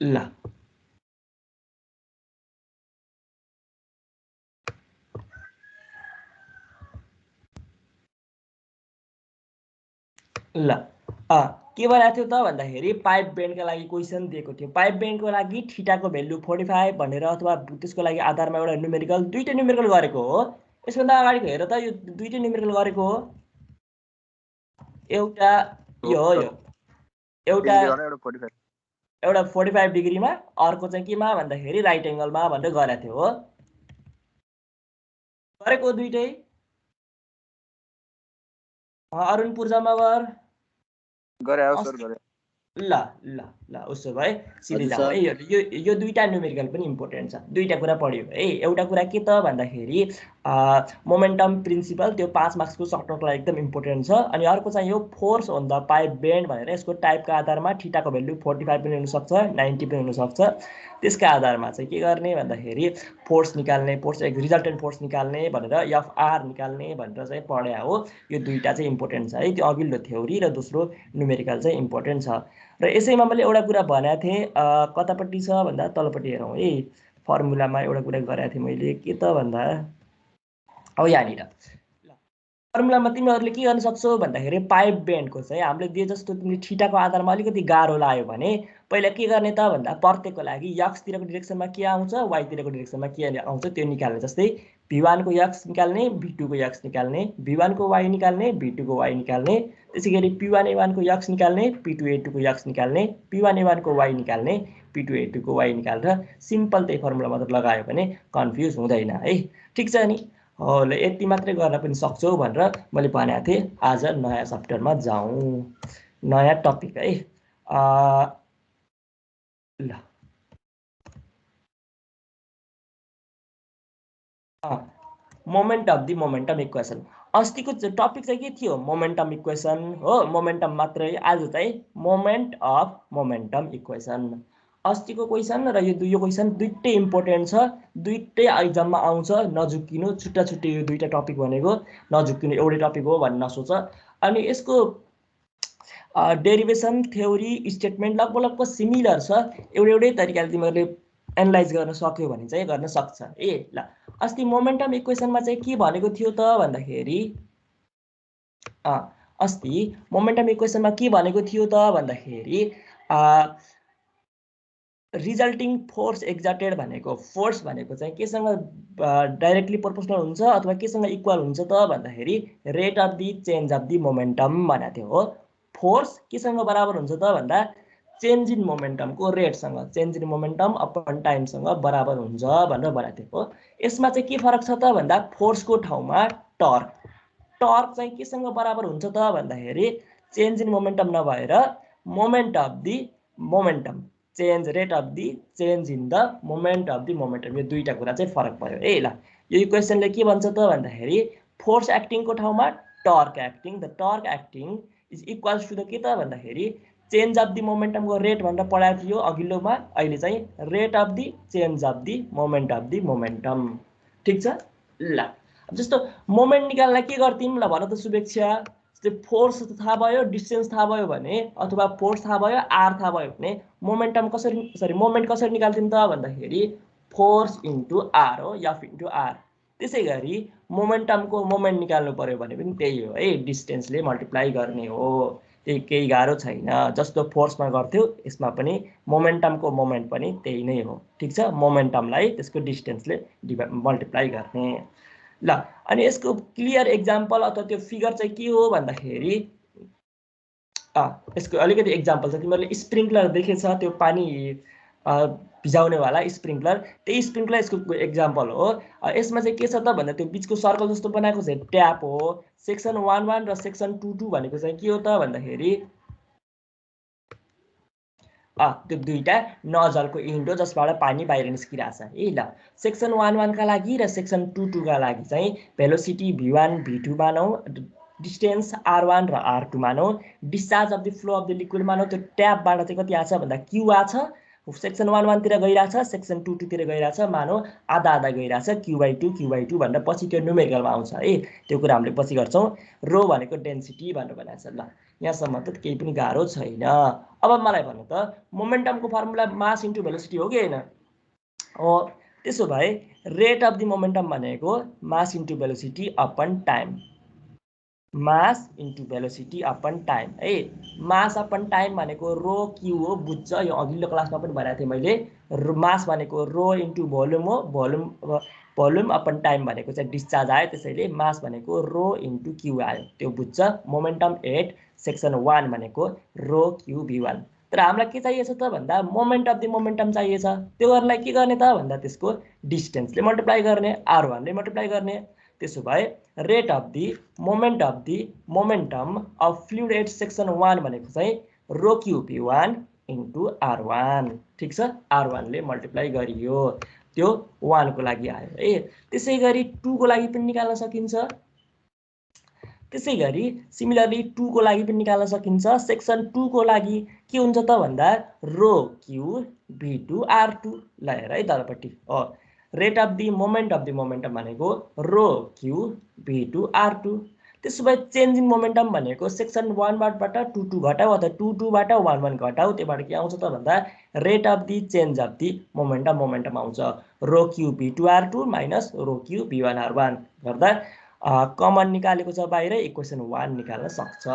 ल ल के भनेको थियो त भन्दाखेरि पाइप बेन्डका लागि क्वेसन दिएको थियो। पाइप बेन्डको लागि थीटाको भ्यालु 45 भनेर अथवा त्यसको लागि आधारमा एउटा न्युमेरिकल दुईटा न्युमेरिकल गरेको हो। यसभन्दा अगाडिको हेर त यो दुईटा न्युमेरिकल गरेको हो। एउटा यो हो, यो एउटा 45 डिग्रीमा, अर्को चाहिँ केमा भन्दाखेरि राइट एङ्गलमा भनेर गरेको थियो हो। गरेको दुईटै। अरुण पूर्जामा गरे हो सर, गरे। ल ल ल उसो भए सिधै जाउँ है। यो दुईटा न्युमेरिकल पनि इम्पोर्टेन्ट छ। दुईटा कुरा पढ्यो है। एउटा कुरा के त भन्दाखेरि मोमेन्टम प्रिन्सिपल, त्यो 5 मार्क्सको सर्टकटको लागि एकदम इम्पोर्टेन्ट छ। अनि अर्को चाहिँ यो force on the pipe bend भनेर यसको टाइपको आधारमा थीटाको भ्यालु 45 पनि हुनसक्छ, 90 पनि हुनसक्छ। त्यसका आधारमा चाहिँ के गर्ने भन्दाखेरि फोर्स निकाल्ने, फोर्स रिजल्टेन्ट फोर्स निकाल्ने भनेर एफआर निकाल्ने भनेर चाहिँ पढ्या हो। यो दुईटा चाहिँ इम्पोर्टेन्ट छ है। त्यो अघिल्लो थ्योरी र दोस्रो न्युमेरिकल चाहिँ इम्पोर्टेन्ट छ। र यसैमा मैले एउटा कुरा भनेको थिएँ, कतापट्टि छ भन्दा तलपट्टि हेरौँ है। फर्मुलामा एउटा कुरा गरेको थिएँ मैले, के त भन्दा अब यहाँनिर फर्मुलामा तिमीहरूले के गर्न सक्छौ भन्दाखेरि पाइप बेन्डको चाहिँ हामीले दिए जस्तो तिमीले थीटाको आधारमा अलिकति गाह्रो लाग्यो भने पहिला के गर्ने त भन्दा प्रत्येकको लागि एक्सतिरको डिरेक्सनमा के आउँछ, वाइतिरको डिरेक्सनमा के आउँछ त्यो निकाल्ने। जस्तै v1 को एक्स निकाल्ने, v2 को एक्स निकाल्ने, v1 को वाइ निकाल्ने, v2 को वाइ निकाल्ने, त्यसै गरी p1a1 को एक्स निकाल्ने, p2a2 को एक्स निकाल्ने, p1a1 को वाइ निकाल्ने, p2a2 को वाइ निकालेर सिम्पल त्यही फर्मुला मात्र लगायो भने कन्फ्युज हुँदैन है। ठिक छ नि? हो, ल यति मात्रै गर्न पनि सक्छौ भनेर मैले भनेको थिएँ। आज नयाँ च्याप्टरमा जाउँ, नयाँ टपिक है। ल moment of the momentum equation. अस्तिको टपिक चाहिँ के थियो? मोमेन्टम इक्वेसन हो, मोमेन्टम मात्रै। आज चाहिँ मोमेन्ट अफ मोमेन्टम इक्वेसन। अस्तिको क्वेसन र यो क्वेसन दुईटै इम्पोर्टेन्ट छ, दुईटै एक्जाममा आउँछ। नझुक्किनु, छुट्टा छुट्टै यो दुईटा टपिक भनेको नझुक्किनु, एउटै टपिक हो भन्ने नसोच। अनि यसको डेरिभेसन, थ्योरी, स्टेटमेन्ट लगभग सिमिलर छ। एउटै तरिकाले तिमीहरूले एनालाइज गर्न सक्यो भने चाहिँ गर्न सक्छ। ल अस्ति मोमेन्टम इक्वेसनमा चाहिँ के भनेको थियो त भन्दाखेरि अस्ति मोमेन्टम इक्वेसनमा के भनेको थियो त भन्दाखेरि रिजल्टिङ फोर्स एक्जर्टेड भनेको, फोर्स भनेको चाहिँ केसँग डाइरेक्टली प्रोपोर्सनल हुन्छ अथवा केसँग इक्वल हुन्छ त भन्दाखेरि rate of the change of the momentum भनेको थियो हो। फोर्स केसँग बराबर हुन्छ त भन्दा चेन्ज इन मोमेन्टमको रेटसँग, चेन्ज इन मोमेन्टम अपन टाइमसँग बराबर हुन्छ भनेर भनेको थियो हो। यसमा चाहिँ के फरक छ त भन्दा फोर्सको ठाउँमा टर्क, टर्क चाहिँ केसँग बराबर हुन्छ त भन्दाखेरि चेन्ज इन मोमेन्टम नभएर moment of the momentum, change rate of the change in the moment of the momentum. यो दुईटा कुरा चाहिँ फरक पर्यो है। ल यो इक्वेसनले के भन्छ त भन्दाखेरि फोर्स एक्टिङको ठाउँमा torque acting, the torque acting is equals to the के त भन्दाखेरि चेन्ज अफ दि मोमेन्टमको रेट भनेर पढाएको थियो अघिल्लोमा। अहिले चाहिँ rate of the change of the moment of the momentum. ठिक छ? ल जस्तो मोमेन्ट निकाल्न के गर्थ्यौँ ल भन त शुभेच्छा? फोर्स थाहा भयो, डिस्टेन्स थाहा भयो भने, अथवा फोर्स थाहा भयो, आर थाहा भयो भने मोमेन्टम कसरी, मोमेन्ट कसरी निकाल्थ्यौँ त भन्दाखेरि फोर्स इन्टु आर हो, एफ इन्टु आर। त्यसै गरी मोमेन्टमको मोमेन्ट निकाल्नु पर्यो भने पनि त्यही हो है, डिस्टेन्सले मल्टिप्लाई गर्ने हो। त्यही केही गाह्रो छैन। जस्तो फोर्समा गर्थ्यो यसमा पनि मोमेन्टमको मोमेन्ट पनि त्यही नै हो। ठिक छ? मोमेन्टमलाई त्यसको डिस्टेन्सले मल्टिप्लाई गर्ने। ल अनि यसको क्लियर एक्जाम्पल अथवा त्यो फिगर चाहिँ के हो भन्दाखेरि यसको अलिकति एक्जाम्पल छ। तिमीहरूले स्प्रिङ्कलर देखेछ, त्यो पानी भिजाउनेवाला स्प्रिङ्कलर, त्यही स्प्रिङ्कलर यसको एक्जाम्पल हो। यसमा चाहिँ के छ त भन्दा त्यो बिचको सर्कल जस्तो बनाएको चाहिँ ट्याप हो। सेक्सन 1.1 र सेक्सन 2.2 भनेको चाहिँ के हो त भन्दाखेरि त्यो दुईटा नजलको इन्ड हो जसबाट पानी बाहिर निस्किरहेछ है। ल सेक्सन 1.1 का लागि र सेक्सन 2.2 का लागि चाहिँ भेलोसिटी v1 v2 मानौ, डिस्टेन्स r1 र r2 मानौ, discharge of the flow of the liquid मानौ। त्यो ट्यापबाट चाहिँ कति आछ भन्दा q आछ सेक्सन 1 तिर गइरहेछ, सेक्सन 2 तिर गइरहेछ, मानौ आधा आधा गइरहेछ, Q/2 भन्दा पछि त्यो न्युमेरिकलमा आउँछ है। त्यो कुरा हामीले पछि गर्छौँ। रो भनेको डेन्सिटी भनेर भनेको छ। ल यहाँसम्म त केही पनि गाह्रो छैन। अब मलाई भन्नु त मोमेन्टमको फर्मुला मास इन्टु भेलोसिटी हो कि होइन? हो। त्यसो भए रेट अफ द मोमेन्टम भनेको मास इन्टु भेलोसिटी अपन टाइम, मास इन्टु भेलोसिटी अपन टाइम है। मास अपन टाइम भनेको रो क्यू हो, बुझ्छ। यो अघिल्लो क्लासमा पनि भनेको थिएँ मैले। मास भनेको रो इन्टु भोल्युम हो, भोल्युम अपन टाइम भनेको चाहिँ डिस्चार्ज आयो, त्यसैले मास भनेको रो इन्टु क्यू आयो, त्यो बुझ्छ। मोमेन्टम एट सेक्सन 1 भनेको रो क्यू V1। तर हामीलाई के चाहिएछ त भन्दा मोमेन्ट अफ द मोमेन्टम चाहिएछ। त्यो गर्नलाई के गर्ने त भन्दा त्यसको डिस्टेन्सले मल्टिप्लाई गर्ने, R1 ले मल्टिप्लाई गर्ने। त्यसो भए rate of the momentum of fluid at section 1 भनेको चाहिँ रो क्यू V1 इन्टु R1। ठिक छ, R1 ले मल्टिप्लाई गरियो, त्यो 1 को लागि आयो है। त्यसै गरी 2 को लागि पनि निकाल्न सकिन्छ। त्यसै गरी सिमिलरली 2 को लागि पनि निकाल्न सकिन्छ। सेक्सन 2 को लागि के हुन्छ त भन्दा रो क्यू V2 R2। ल हेर है तलपट्टि हो, रेट अफ द मोमेन्टम भनेको रो क्यू V2 R2। त्यसो भए चेन्ज इन मोमेन्टम भनेको सेक्सन 1 बाट 2 घटाऊ अथवा 2 बाट 1 घटाऊ, त्योबाट के आउँछ त भन्दा rate of the change of the momentum आउँछ, rho Q V2 R2 minus rho Q V1 R1 गर्दा कमन निकालेको छ बाहिर, इक्वेसन 1 निकाल्न सक्छ।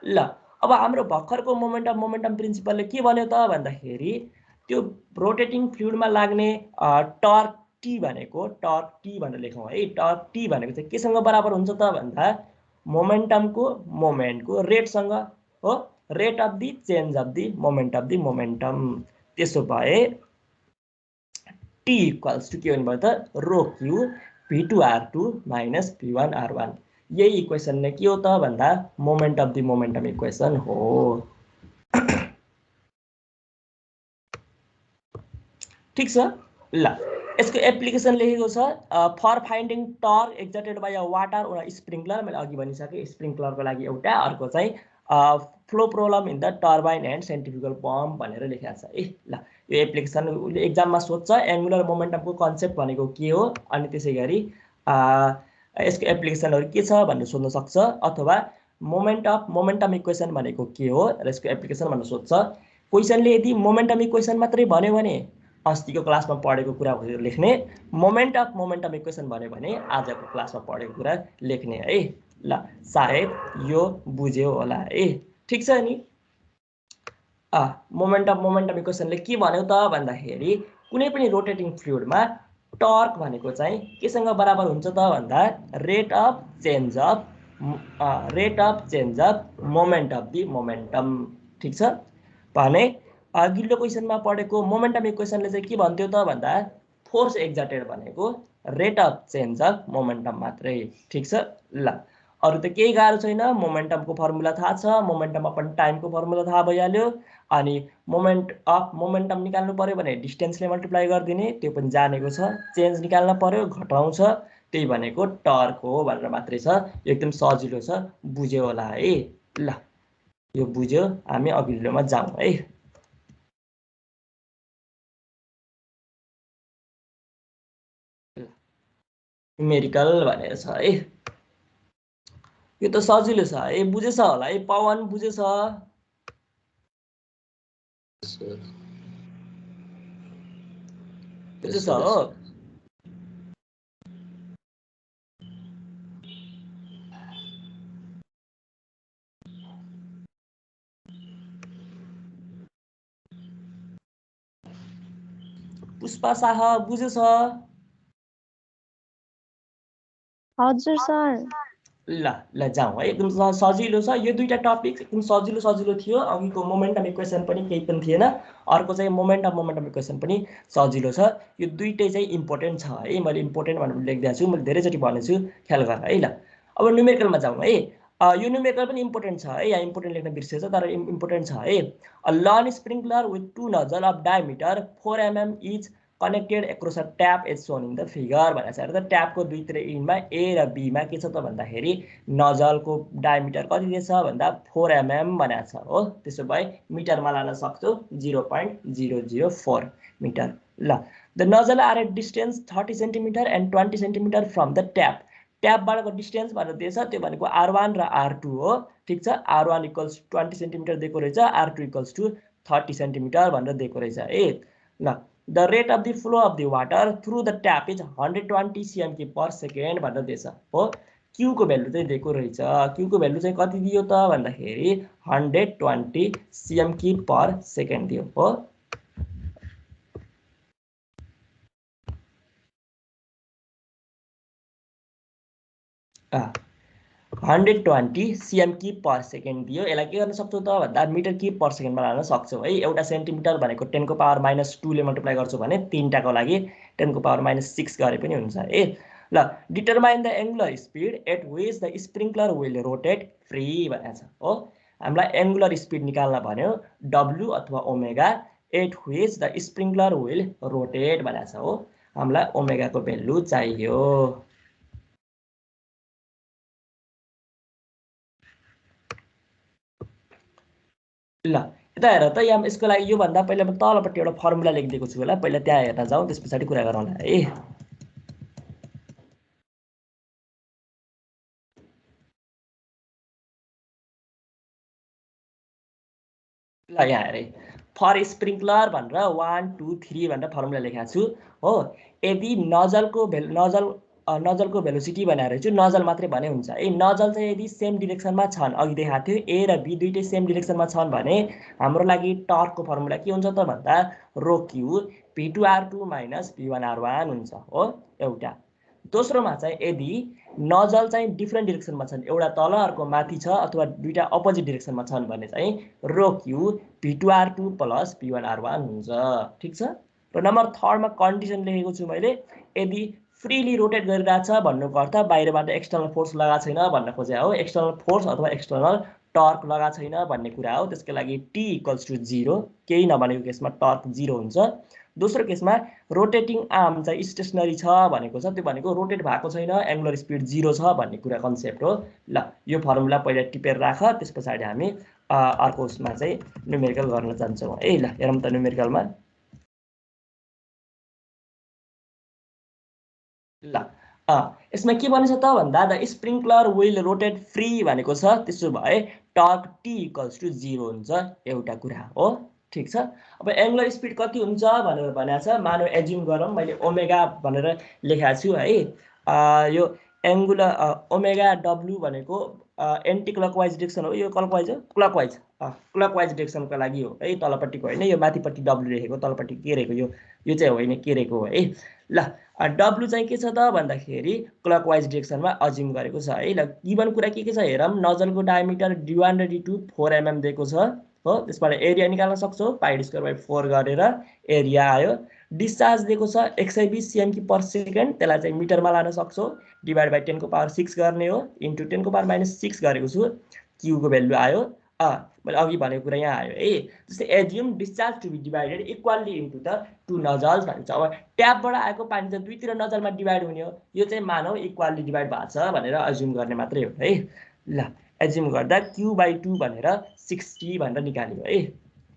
ल अब हाम्रो भर्खरको मोमेन्टम प्रिन्सिपलले के भन्यो त भन्दाखेरि त्यो रोटेटिङ फ्लुइडमा लाग्ने टर्क टी भनेको टर्क टी भनेर लेखौँ है। टर्क टी भनेको चाहिँ केसँग बराबर हुन्छ त भन्दा मोमेन्टको रेटसँग हो, rate of the change of the momentum. त्यसो भए टी इक्वल्स टु के भन्नुभयो त रो Q V2 R2 minus V1 R1। यही इक्वेसन ने के हो त भन्दा moment of the momentum equation हो। ठिक छ। ल यसको एप्लिकेसन लेखेको छ, for finding torque exerted by a water or sprinkler. मैले अघि भनिसकेँ, स्प्रिङ्कलरको लागि एउटा, अर्को चाहिँ flow problem in the turbine and centrifugal pump भनेर लेखेको छ है। ल यो एप्लिकेसन उसले एक्जाममा सोध्छ, एङ्गुलर मोमेन्टमको कन्सेप्ट भनेको के हो, अनि त्यसै गरी यसको एप्लिकेसनहरू के छ भनेर सोध्न सक्छ, अथवा मोमेन्टम इक्वेसन भनेको के हो र यसको एप्लिकेसन भनेर सोध्छ। क्वेसनले यदि मोमेन्टम इक्वेसन मात्रै भन्यो भने अस्तिको क्लासमा पढेको कुरा लेख्ने, मोमेन्टम इक्वेसन भन्यो भने आजको क्लासमा पढेको कुरा लेख्ने है। ल सायद यो बुझ्यो होला है। ठिक छ नि। मोमेन्टम इक्वेसनले के भन्यो त भन्दाखेरि कुनै पनि रोटेटिङ फ्लुइडमा टर्क भनेको चाहिँ केसँग बराबर हुन्छ त भन्दा rate of change of moment of the momentum. ठिक छ भने अघिल्लो क्वेसनमा पढेको मोमेन्टम इक्वेसनले चाहिँ के भन्थ्यो त भन्दा फोर्स एक्जर्टेड भनेको rate of change of momentum मात्रै। ठिक छ। ल अरू त केही गाह्रो छैन, मोमेन्टमको फर्मुला थाहा छ, मोमेन्टम अपन टाइमको फर्मुला थाहा भइहाल्यो, अनि मोमेन्टम निकाल्नु पर्यो भने डिस्टेन्सले मल्टिप्लाई गरिदिने, त्यो पनि जानेको छ। चेन्ज निकाल्न पर्यो, घटाउँछ, त्यही भनेको टर्क हो भनेर मात्रै छ। एकदम सजिलो छ, बुझ्यो होला है। ल यो बुझ्यो, हामी अघिल्लोमा जाउँ है। न्युमेरिकल भनेर छ है। यो त सजिलो छ है, बुझेछ होला है पवन, बुझेछ? बुझेछ हो? पुष्पा शाह बुझेछ? हजुर सर। ल जाउँ है, एकदम सजिलो छ। यो दुईटा टपिक एकदम सजिलो थियो। अघिको मोमेन्टम इक्वेसन पनि केही पनि थिएन, अर्को चाहिँ मोमेन्टम इक्वेसन पनि सजिलो छ। यो दुईटै चाहिँ इम्पोर्टेन्ट छ है। मैले इम्पोर्टेन्ट भनेर लेखिदिएको छु, मैले धेरैचोटि भनेको छु, ख्याल गर है। ल अब न्युमेरिकलमा जाउँ है। यो न्युमेरिकल पनि इम्पोर्टेन्ट छ है, यहाँ इम्पोर्टेन्ट लेख्न बिर्सेछ तर इम्पोर्टेन्ट छ है। A lawn sprinkler with 2 nozzle of diameter 4 mm each connected across a tap as shown in the figure भनेको छ। र ट्यापको दुईतिर इन्डमा ए र बीमा के छ त भन्दाखेरि नजलको डायमिटर कति दिएछ भन्दा 4 mm भनेको छ हो। त्यसो भए मिटरमा लान सक्छौ 0.004 मिटर। ल the nozzle are at distance 30 centimetre and 20 centimetre from the tap. ट्यापबाटको डिस्टेन्स भनेर दिएछ, त्यो भनेको R1 र R2 हो। ठिक छ, R1 इक्वल्स 20 सेन्टिमिटर दिएको रहेछ, R2 इक्वल्स टु 30 सेन्टिमिटर भनेर दिएको रहेछ ए। ल the rate of the flow of the water through the tap is 120 cm/s भनेर दिएछ हो। क्यू को भ्यालु चाहिँ दिएको रहेछ। क्यू को भ्यालु चाहिँ कति दियो त भन्दाखेरि 120 cm/s दियो हो। 120 cm/s दियो। यसलाई के गर्न सक्छौ त भन्दा मिटर क्युब पर सेकेन्डमा लान सक्छौ है। एउटा सेन्टिमिटर भनेको 10⁻² ले मल्टिप्लाई गर्छौ भने 3टाको लागि 10⁻⁶ गरे पनि हुन्छ ए। ल determine the angular speed at which the sprinkler will rotate free भनेको छ हो। हामीलाई एंगुलर स्पीड निकाल्न भन्यो W अथवा omega at which the sprinkler will rotate भनेको छ हो। हामीलाई ओमेगा को भ्यालु चाहियो। ल यता हेर त, यहाँ यसको लागि यो भन्दा पहिला म तलपट्टि एउटा फर्मुला लेखिदिएको छु होला, पहिला त्यहाँ हेर्न जाउँ त्यस पछाडि कुरा गरौँला है। ल यहाँ हेरे फर स्प्रिंकलर भनेर 1 2 3 भनेर फर्मुला लेखेको छु हो। यदि नजलको भेलोसिटी भनेर छु, नजल मात्रै भने हुन्छ ए। नजल चाहिँ यदि सेम डिरेक्सनमा छन्, अघि देखाएको थियो ए र बी दुईटै सेम डिरेक्सनमा छन् भने हाम्रो लागि टर्कको फर्मुला के हुन्छ त भन्दा रो क्यू P2R2 - P1R1 हुन्छ हो एउटा। दोस्रोमा चाहिँ यदि नजल चाहिँ डिफ्रेन्ट डिरेक्सनमा छन्, एउटा तल अर्को माथि छ अथवा दुईटा अपोजिट डिरेक्सनमा छन् भने चाहिँ रो क्यू P2R2 + P1R1 हुन्छ। ठिक छ। र नम्बर 3 मा कन्डिसन लेखेको छु मैले, यदि फ्रीली रोटेट गरिरहेछ भन्नुको अर्थ बाहिरबाट एक्सटर्नल फोर्स लगाएको छैन भन्न खोजे हो। एक्सटर्नल फोर्स अथवा एक्सटर्नल टर्क लगाएको छैन भन्ने कुरा हो। त्यसको लागि T = 0, केही नभनेको केसमा टर्क 0 हुन्छ। दोस्रो केसमा रोटेटिङ आर्म चाहिँ स्टेसनरी छ भनेको छ, त्यो भनेको रोटेट भएको छैन, एंगुलर स्पीड 0 छ भन्ने कुरा कन्सेप्ट हो। ल यो फर्मुला पहिला टिपेर राख, त्यस पछाडि हामी अर्को उसमा चाहिँ न्युमेरिकल गर्न जान्छौँ है। ल हेरौँ त न्युमेरिकलमा। ल यसमा के भनेछ त भन्दा the sprinkler will rotate free भनेको छ। त्यसो भए टर्क T = 0 हुन्छ एउटा कुरा हो। ठीक छ। अब एंगुलर स्पीड कति हुन्छ भनेर भनेको छ। मानौ एज्युम गरौँ मैले ओमेगा भनेर लेखेको छु है। यो एंगुलर ओमेगा W भनेको एन्टी क्लकवाइज डिरेक्सन हो। यो क्लकवाइज हो, क्लकवाइज डिरेक्सनको लागि हो है, तलपट्टिको होइन। यो माथिपट्टि W लेखेको, तलपट्टि के रहेको यो चाहिँ होइन, के रहेको हो है। ल W चाहिँ के छ त भन्दाखेरि क्लकवाइज डिरेक्सनमा अज्युम गरेको छ है। ल गिवन कुरा के छ हेरौँ। नजलको डायमिटर D1 र D2 4 mm दिएको छ हो। त्यसबाट एरिया निकाल्न सक्छौ, πd²/4 गरेर एरिया आयो। डिस्चार्ज दिएको छ 120 cm/s, त्यसलाई चाहिँ मिटरमा लान सक्छौ, डिभाइड बाइ 10⁻⁶ गर्ने हो, इन्टु 10⁻⁻�6 गरेको छु। क्यू को भ्यालु आयो। मैले अघि भनेको कुरा यहाँ आयो है। जस्तै assume discharge to be divided equally into the 2 nozzles भन्छ। अब ट्यापबाट आएको पानी चाहिँ दुईतिर नजलमा डिभाइड हुने हो। यो चाहिँ मानौ इक्वली डिभाइड भएको छ भनेर एज्युम गर्ने मात्रै हो है। ल एज्युम गर्दा Q/2 भनेर 60 भनेर निकाल्यो है।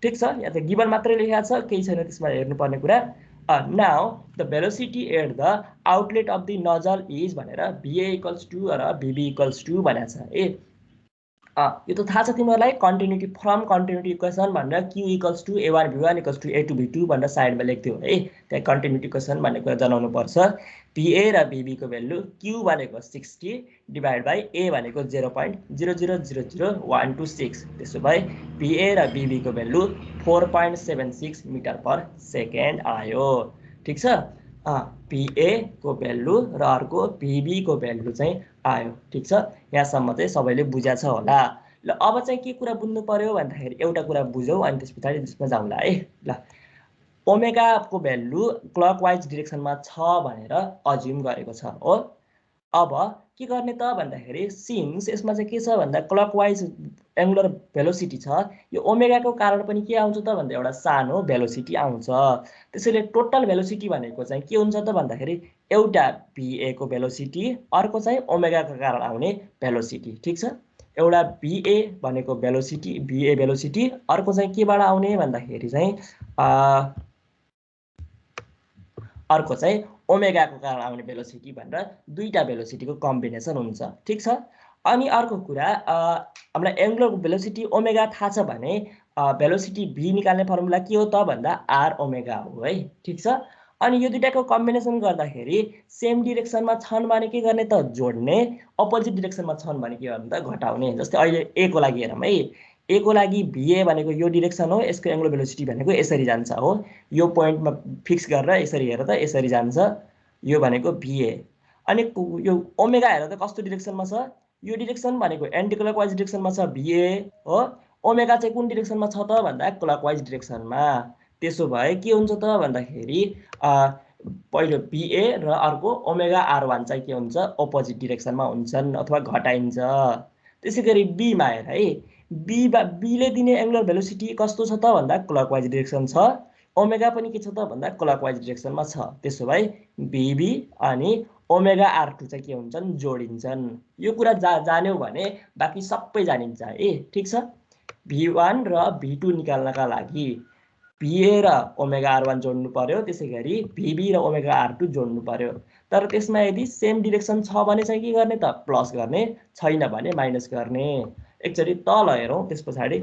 ठिक छ। यहाँ चाहिँ गिवन मात्रै लेखेको छ, केही छैन त्यसमा हेर्नुपर्ने कुरा। Now the velocity at the outlet of the nozzle is भनेर VA = 2 र VB = 2 भनेको छ ए। यो त थाहा छ तिमीहरूलाई, कन्टिन्युटी फ्रम कन्टिन्युटी इक्वेसन भनेर Q = A1V1 = A2V2 भनेर साइडमा लेख्थ्यो है। त्यहाँ कन्टिन्युटी इक्वेसन भन्ने कुरा जनाउनु पर्छ। VA र VB को भ्यालु Q भनेको 60 डिभाइड बाइ A भनेको 0.0000126। त्यसो भए VA र VB को भ्यालु 4.76 मिटर/सेकेन्ड आयो। ठिक छ। PA को भ्यालु र अर्को PB को भ्यालु चाहिँ आयो। ठिक छ। यहाँसम्म चाहिँ सबैले बुझ्या छ होला। ल अब चाहिँ के कुरा बुझ्नु पर्यो भन्दाखेरि एउटा कुरा बुझौँ अनि त्यस पछाडि त्यसमा जाउँला है। ल ओमेगा को भ्यालु क्लकवाइज डिरेक्सनमा छ भनेर अज्युम गरेको छ हो। अब के गर्ने त भन्दाखेरि सिन्स यसमा चाहिँ के छ भन्दा क्लकवाइज एङ्गुलर भेलोसिटी छ, यो ओमेगाको कारण पनि के आउँछ त भन्दा एउटा सानो भेलोसिटी आउँछ। त्यसैले टोटल भेलोसिटी भनेको चाहिँ के हुन्छ त भन्दाखेरि एउटा VA को भेलोसिटी, अर्को चाहिँ ओमेगाको कारण आउने भेलोसिटी। ठिक छ, एउटा VA भनेको भेलोसिटी, VA भेलोसिटी, अर्को चाहिँ केबाट आउने भन्दाखेरि चाहिँ अर्को चाहिँ ओमेगाको कारण आउने भेलोसिटी भनेर दुईटा भेलोसिटीको कम्बिनेसन हुन्छ। ठिक छ, अनि अर्को कुरा हामीलाई एङ्गुलर भेलोसिटी ओमेगा थाहा छ भने भेलोसिटी V निकाल्ने फर्मुला के हो त भन्दा R ओमेगा हो है। ठिक छ, अनि यो दुईटाको कम्बिनेसन गर्दाखेरि सेम डिरेक्सनमा छन् भने के गर्ने त जोड्ने, अपोजिट डिरेक्सनमा छन् भने के गर्ने त घटाउने। जस्तै अहिले A को लागि हेरौँ है, A को लागि VA भनेको यो डिरेक्सन हो, यसको एङ्गुलर भेलोसिटी भनेको यसरी जान्छ हो, यो पोइन्टमा फिक्स गरेर यसरी हेर त यसरी जान्छ, यो भनेको VA। अनि यो ओमेगा हेर त कस्तो डिरेक्सनमा छ, यो डिरेक्सन भनेको एन्टी क्लकवाइज डिरेक्सनमा छ VA हो, ओमेगा चाहिँ कुन डिरेक्सनमा छ त भन्दा क्लकवाइज डिरेक्सनमा। त्यसो भए के हुन्छ त भन्दाखेरि पहिलो VA र अर्को ओमेगा R1 चाहिँ के हुन्छ अपोजिट डिरेक्सनमा हुन्छन् अथवा घटाइन्छ। त्यसै गरी बीमा हेर है, बीले दिने एङ्गुलर भेलोसिटी कस्तो छ त भन्दा क्लकवाइज डिरेक्सन छ, ओमेगा पनि के छ त भन्दा क्लकवाइज डिरेक्सनमा छ। त्यसो भए VB अनि ओमेगा R2 चाहिँ के हुन्छन् जोडिन्छन्। यो कुरा जान्यौ भने बाँकी सबै जानिन्छ है। ठिक छ, V1 र V2 निकाल्नका लागि VA र ओमेगा R1 जोड्नु पर्यो, त्यसै गरी VB र ओमेगा R2 जोड्नु पर्यो। तर त्यसमा यदि सेम डिरेक्सन छ भने चाहिँ के गर्ने त प्लस गर्ने, छैन भने माइनस गर्ने। एकचोटि तल हेरौँ, त्यस पछाडि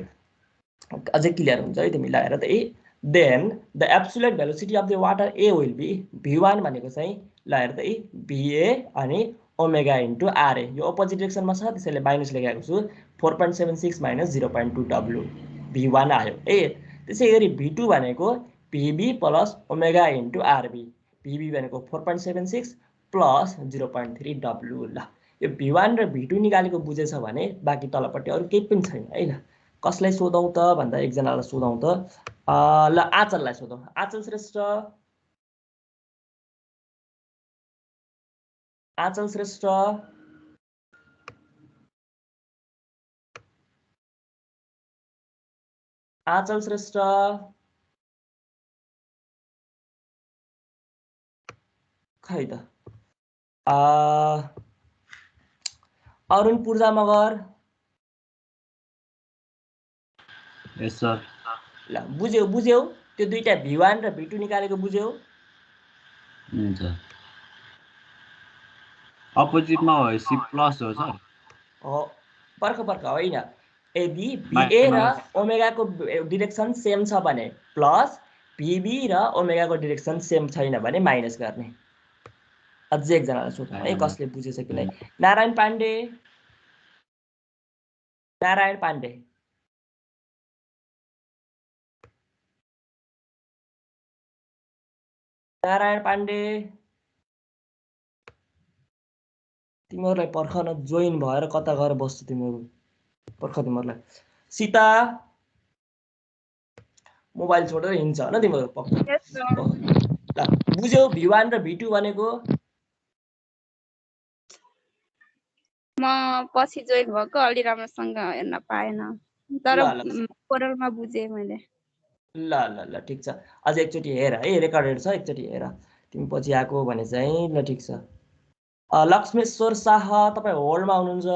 अझै क्लियर हुन्छ है, तिमीलाई हेर त ए। Then the absolute velocity of the water A will be V1 भनेको चाहिँ ल हेर त ए VA अनि ओमेगा इन्टु RA, यो अपोजिट डिरेक्सनमा छ त्यसैले माइनस लेखेको छु, 4.76 माइनस 0.2 W V1 आयो ए। त्यसै गरी V2 भनेको VB plus omega into RB, VB भनेको 4.76 प्लस 0.3 W। ल यो V1 र V2 निकालेको बुझेछ भने बाँकी तलपट्टि अरू केही पनि छैन है। ल कसलाई सोधौँ त भन्दा एकजनालाई सोधौँ त, ल आचललाई सोधौँ। आचल श्रेष्ठ, आचल श्रेष्ठ, आचल श्रेष्ठ, खै त अरुण पूर्जा मगर। यस सर। ल बुझ्यौ त्यो दुईटा V1 र V2 निकालेको बुझ्यौ। हुन्छ, अपोजिटमा भएपछि प्लस हो सर। हो, पर्ख होइन, यदि VA र ओमेगाको डिरेक्सन सेम छ भने प्लस, VB र ओमेगाको डिरेक्सन सेम छैन भने माइनस गर्ने। अझै एकजनालाई सोधौँ है कसले बुझेछ कि नै। नारायण पाण्डे, नारायण पाण्डे, नारायण पाण्डे, तिमीहरूलाई पर्खन जोइन भएर कता गएर बस्छु तिमीहरू, पर्ख तिमीहरूलाई। सीता, मोबाइल छोडेर हिँड्छ होइन तिमीहरू पक्का। ल बुझ्यौ V1 र V2 भनेको। म पछि जोइन भएको अलि राम्रोसँग हेर्न पाएन, तर कोरलमा बुझेँ मैले। ल ल ल ठिक छ, अझ एकचोटि हेर है, रेकर्डेड छ, एकचोटि हेर तिमी पछि आएको भने चाहिँ। ल ठिक छ, लक्ष्मेश्वर शाह तपाईँ होल्डमा हुनुहुन्छ,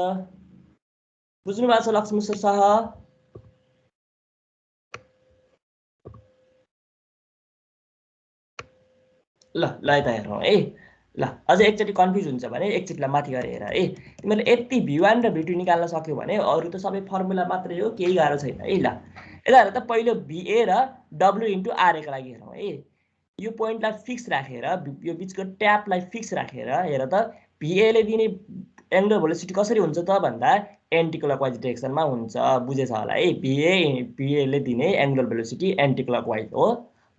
बुझ्नु भएको छ लक्ष्मेश्वर शाह? ल यता हेरौँ है। ल अझै एकचोटि कन्फ्युज हुन्छ भने एकचोटिलाई माथि गएर हेर है। तिमीले यति V1 र V2 निकाल्न सक्यो भने अरू त सबै फर्मुला मात्रै हो, केही गाह्रो छैन है। ल यता हेर त, पहिलो VA र W इन्टु RA को लागि हेरौँ है। यो पोइन्टलाई फिक्स राखेर, यो बिचको ट्यापलाई फिक्स राखेर हेर त, VA ले दिने एङ्गुलर भेलोसिटी कसरी हुन्छ त भन्दा एन्टी क्लकवाइज डिरेक्सनमा हुन्छ। बुझेछ होला है, VA ले दिने एङ्गुलर भेलोसिटी एन्टी क्लकवाइज हो,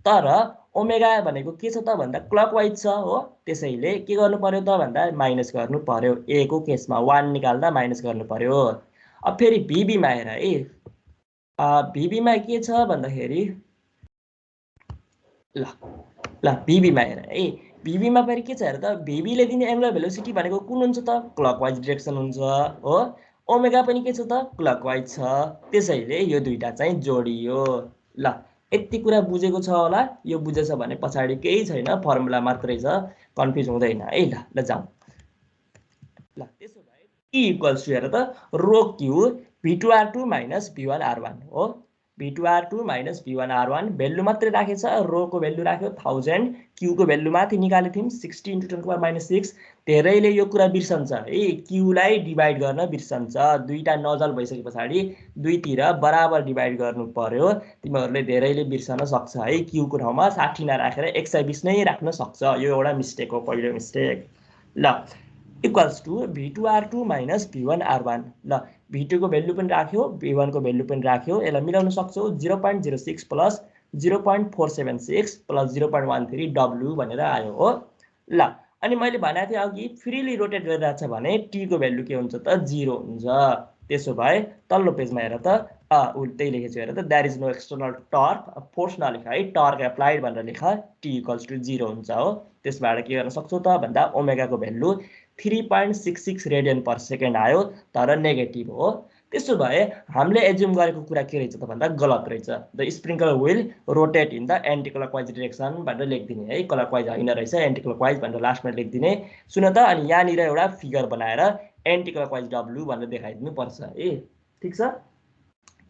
तर ओमेगा भनेको के छ त भन्दा क्लकवाइज छ हो। त्यसैले के गर्नु पर्यो त भन्दा माइनस गर्नु पर्यो। A को केसमा 1 निकाल्दा माइनस गर्नु पर्यो। अब फेरि VB मा हेर है, VB मा के छ भन्दाखेरि ल VB मा हेर है, भिबीमा फेरि के छ हेर त, भिबीले दिने एङ्गुलर भेलोसिटी भनेको कुन हुन्छ त, क्लकवाइज डिरेक्सन हुन्छ हो। ओमेगा पनि के छ त, क्लकवाइज छ। त्यसैले यो दुईटा चाहिँ जोडियो। ल यति कुरा बुझेको छ होला। यो बुझेछ भने पछाडि केही छैन, फर्मुला मात्रै छ, कन्फ्युज हुँदैन है। ल जाउँ। ल त्यसो भए टी इक्वल्स टु हेर त रो क्यु V2R2 माइनस V1R1 हो। V2R2 माइनस V1R1 भेल्यु मात्रै राखेछ, रोको भेल्यु राख्यो 1000, क्यूको भेल्यु माथि निकाले थियौँ 60 × 10⁻�6। धेरैले यो कुरा बिर्सन्छ है, क्यूलाई डिभाइड गर्न बिर्सन्छ। दुईटा नजल भइसके पछाडि दुईतिर बराबर डिभाइड गर्नु पर्यो। तिमीहरूले धेरैले बिर्सन सक्छ है, क्यूको ठाउँमा 60 नराखेर 120 नै राख्न सक्छ। यो एउटा मिस्टेक हो, पहिलो मिस्टेक। ल equals to V2R2 minus V1R1। ल V2 को भेल्यु पनि राख्यो, V1 को भेल्यु पनि राख्यो। यसलाई मिलाउन सक्छौ 0.06 प्लस 0.476 प्लस 0.13 W भनेर आयो हो। ल अनि मैले भनेको थिएँ अघि फ्रीली रोटेट गरिरहेछ भने टी को भेल्यु के हुन्छ त, 0 हुन्छ। त्यसो भए तल्लो पेजमा हेर त, त्यही लेखेको छु हेर त, there is no external torque, force नलेख है, टर्क एप्लाइड भनेर लेख, टी इक्वल्स टु 0 हुन्छ हो। त्यसबाट के गर्न सक्छौ त भन्दा ओमेगाको भेल्यु 3.66 रेडियन पर सेकेन्ड आयो, तर नेगेटिभ हो। त्यसो भए हामीले एज्युम गरेको कुरा के रहेछ त भन्दा गलत रहेछ। The sprinkler will rotate in the anti clockwise direction भनेर लेखिदिने है, क्लकवाइज होइन रहेछ, एन्टी क्लकवाइज भनेर लास्टमा लेखिदिने। सुन त, अनि यहाँनिर एउटा फिगर बनाएर एन्टी क्लकवाइज डब्लु भनेर देखाइदिनु पर्छ है। ठिक छ।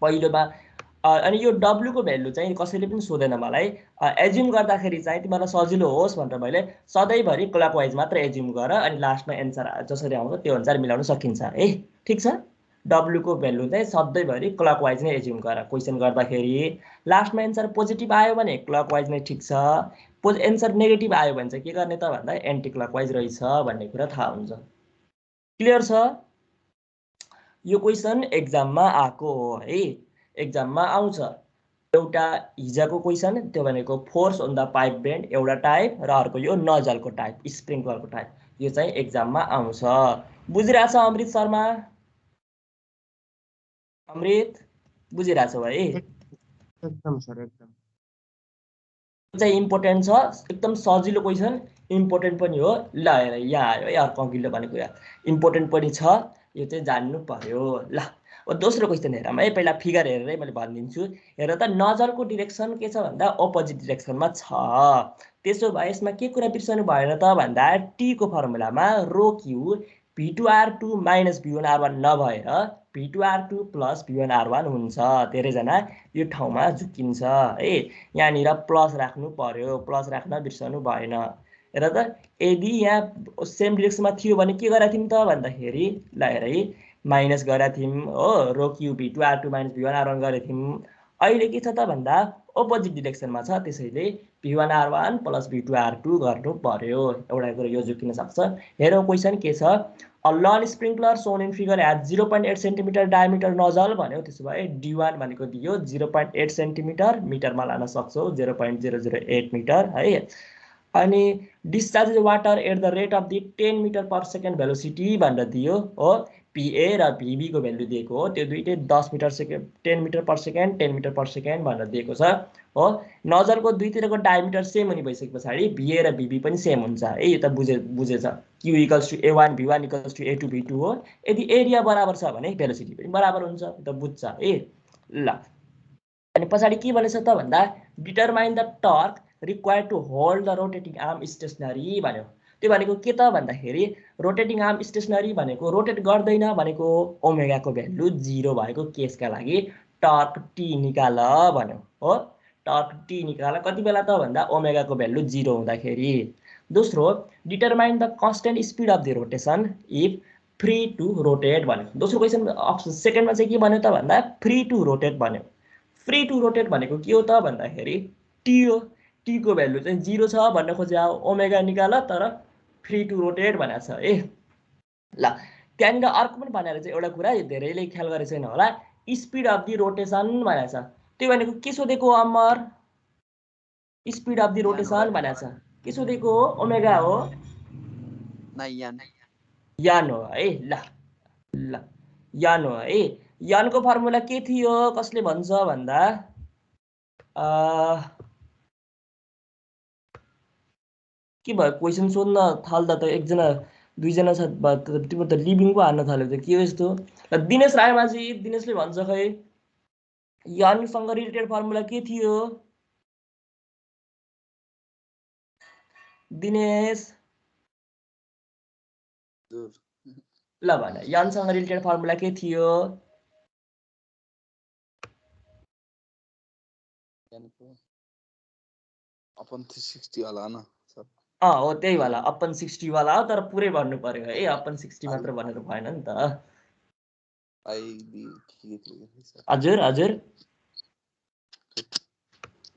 पहिलोमा अनि यो W को भेल्यु चाहिँ कसैले पनि सोधेन मलाई। एज्युम गर्दाखेरि चाहिँ तिमीहरूलाई सजिलो होस् भनेर मैले सधैँभरि क्लकवाइज मात्र एज्युम गर, अनि लास्टमा एन्सर जसरी आउँछ त्यो अनुसार मिलाउन सकिन्छ है। ठिक छ। W को भेल्यु चाहिँ सधैँभरि क्लकवाइज नै एज्युम गर क्वेसन गर्दाखेरि। लास्टमा एन्सर पोजिटिभ आयो भने क्लकवाइज नै ठिक छ, एन्सर नेगेटिभ आयो भने चाहिँ के गर्ने त भन्दा एन्टी क्लकवाइज रहेछ भन्ने कुरा थाहा हुन्छ। क्लियर छ। यो क्वेसन एक्जाममा आएको हो है, एक्जाममा आउँछ। एउटा हिजोको क्वेसन, त्यो भनेको force on the pipe bend एउटा टाइप, र अर्को यो नजलको टाइप, स्प्रिङ्कलरको टाइप। यो चाहिँ एक्जाममा आउँछ। बुझिरहेछ अमृत शर्मा? अमृत बुझिरहेछौ है? एकदम सर, एकदम। यो चाहिँ इम्पोर्टेन्ट छ, एकदम सजिलो क्वेसन, इम्पोर्टेन्ट पनि हो। ल हेर यहाँ आयो है अर्को अघिल्लो भनेको, यहाँ इम्पोर्टेन्ट पनि छ, यो चाहिँ जान्नु पर्यो। ल दोस्रो क्वेसन हेरौँ है, पहिला फिगर हेरेरै मैले भनिदिन्छु। हेर त, नजलको डिरेक्सन के छ भन्दा अपोजिट डिरेक्सनमा छ। त्यसो भए यसमा के कुरा बिर्सनु भएन त भन्दा टी को फर्मुलामा रो क्यु V2R2 माइनस V1R1 नभएर V2R2 प्लस V1R1 हुन्छ। धेरैजना यो ठाउँमा झुकिन्छ है, यहाँनिर प्लस राख्नु पर्यो, प्लस राख्न बिर्सनु भएन। हेर त, यदि यहाँ सेम डिरेक्सनमा थियो भने के गरेका थियौँ त भन्दाखेरि, ल हेर है, माइनस गरेका थियौँ हो, रो क्यु V2R2 माइनस V1R1 गरेका थियौँ। अहिले के छ त भन्दा अपोजिट डिरेक्सनमा छ, त्यसैले V1R1 प्लस V2R2 गर्नु पर्यो। एउटा कुरो यो झुकिन सक्छ। हेरौँ क्वेसन के छ। A lawn sprinkler shown in figure has 0.8 centimetre diameter nasal भन्यो। त्यसो भए D1 भनेको दियो 0.8 सेन्टिमिटर, मिटरमा लान सक्छौ 0.008 मिटर है। अनि discharge water at the rate of the 10 metre per second velocity भनेर दियो हो। PA र VB को भेल्यु दिएको हो, त्यो दुइटै 10 metre second, 10 metre per second, 10 metre per second भनेर दिएको छ हो। नजलको दुईतिरको डायमिटर सेम हुने भइसके पछाडि VA र VB पनि सेम हुन्छ है, यो त बुझेछ। Q equals to A1 V1 equals to A2 V2 हो। यदि एरिया बराबर छ भने भेलोसिटी पनि बराबर हुन्छ, त बुझ्छ है। ल अनि पछाडि के भनेछ त भन्दा determine the torque required to hold the rotating arm stationary भन्यो। त्यो भनेको के त भन्दाखेरि रोटेटिङ आर्म स्टेसनरी भनेको रोटेट गर्दैन भनेको ओमेगाको भेल्यु 0 भएको केसका लागि टर्क टी निकाल भन्यो हो। टर्क टी निकाल कति बेला त भन्दा ओमेगाको भेल्यु 0 हुँदाखेरि। दोस्रो, determine the constant speed of the rotation if free to rotate भन्यो। दोस्रो क्वेसन सेकेन्डमा चाहिँ के भन्यो त भन्दा फ्री टु रोटेट भन्यो। फ्री टु रोटेट भनेको के हो त भन्दाखेरि टी हो। टी को भेल्यु चाहिँ 0 छ भन्न खोजे, ओमेगा निकाल, तर फ्री टु रोटेट भनेको छ है। ल त्यहाँनिर अर्को पनि भनेर चाहिँ एउटा कुरा धेरैले ख्याल गरेको छैन होला, स्पिड अफ द रोटेसन भनेको छ। त्यो भनेको के सोधेको हो अमर? स्पिड अफ द रोटेसन भनेको छ। के सोधेको हो? ओमेगा हो, यान हो है। ल यान हो है। यानको फर्मुला के थियो कसले भन्छ भन्दा के भयो क्वेसन सोध्न थाल्दा त एकजना दुईजना छ तिम्रो त लिभिङ पो हान्न थाल्यो त के हो यस्तो ल दिनेश रायमाझी दिनेशले भन्छ खै यनसँग रिलेटेड फर्मुला के थियो दिनेश ल भन यनसँग रिलेटेड फर्मुला के थियो अपन 360 वाला न सर हो त्यही वाला अपन 60 वाला हो तर पुरै भन्नु पर्यो है अपन 60 मात्र भनेर भएन नि त आईबी हजुर हजुर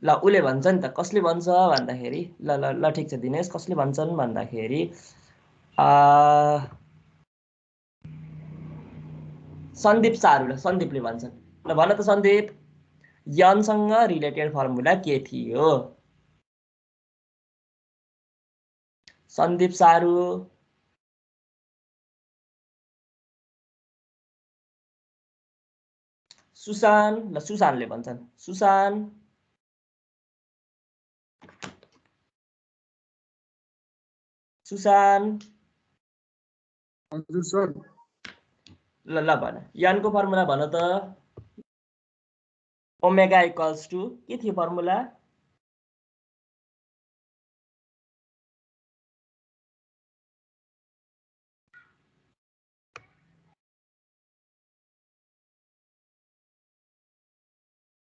ल उले भन्छ नि त कसले भन्छ भन्दाखेरि ल ल ल ठिक छ दिनेश कसले भन्छन् भन्दाखेरि सन्दीप सारुले सन्दीपले भन्छन् ल भन त सन्दीप यनसँग रिलेटेड फर्मुला के थियो सन्दीप सारू सुसान ल सुसानले भन्छन् सुसान सुसान हजुर सर ल ल भन यनको फर्मुला भन त ओमेगा इक्वल्स टु के थियो फर्मुला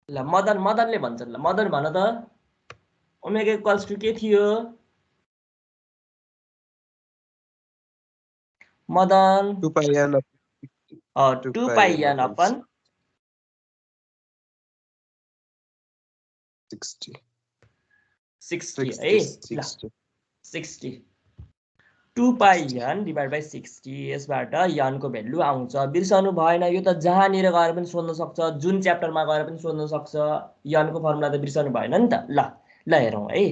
ल मदनले भन्छन् ल मदन भन त ओमेगा इक्वल्स टु के थियो मदन 2 पाई n 2 पाई n अपन 60 है ल 60 2 पाई n डिभाइड बाई 60 यसबाट यनको भ्यालु आउँछ बिर्सनु भएन यो त जहाँनिर गएर पनि सोध्न सक्छ जुन च्याप्टरमा गएर पनि सोध्न सक्छ यनको फर्मुला त बिर्सनु भएन नि त ल ल हेरौँ है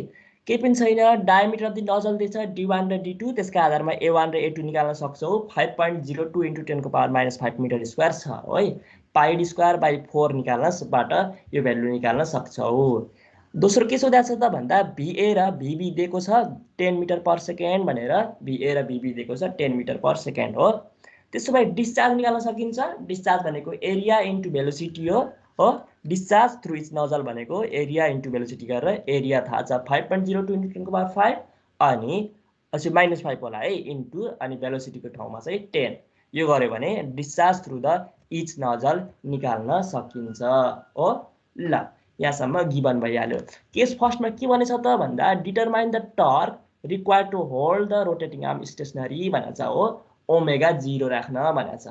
केही पनि छैन डायमिटर अफ द नजल दिएछ D1 र D2 त्यसका आधारमा A1 र A2 निकाल्न सक्छौ 5.02 × 10⁻⁵ मिटर स्क्वायर छ है पाई d स्क्वायर बाई 4 निकाल्नबाट यो भ्यालु निकाल्न सक्छौ दोस्रो के सोधेको छ त भन्दा VA र VB दिएको छ 10 मिटर पर सेकेन्ड भनेर VA र VB दिएको छ 10 मिटर पर सेकेन्ड हो त्यसो भए डिस्चार्ज निकाल्न सकिन्छ डिस्चार्ज भनेको एरिया इन्टु भेलोसिटी हो डिस्चार्ज थ्रु इच नजल भनेको एरिया इन्टु भेलोसिटी गरेर एरिया थाहा छ 5.02 × 10⁻⁵ अनि -5 होला है इन्टु अनि भेलोसिटीको ठाउँमा चाहिँ 10 यो गर्यो भने discharge through the each nasal निकाल्न सकिन्छ हो ल यहाँसम्म गिभन भइहाल्यो केस फर्स्टमा के भनेछ त भन्दा determine the torque required to hold the rotating arm stationary भनेको छ हो ओमेगा 0 राख्न भनेको छ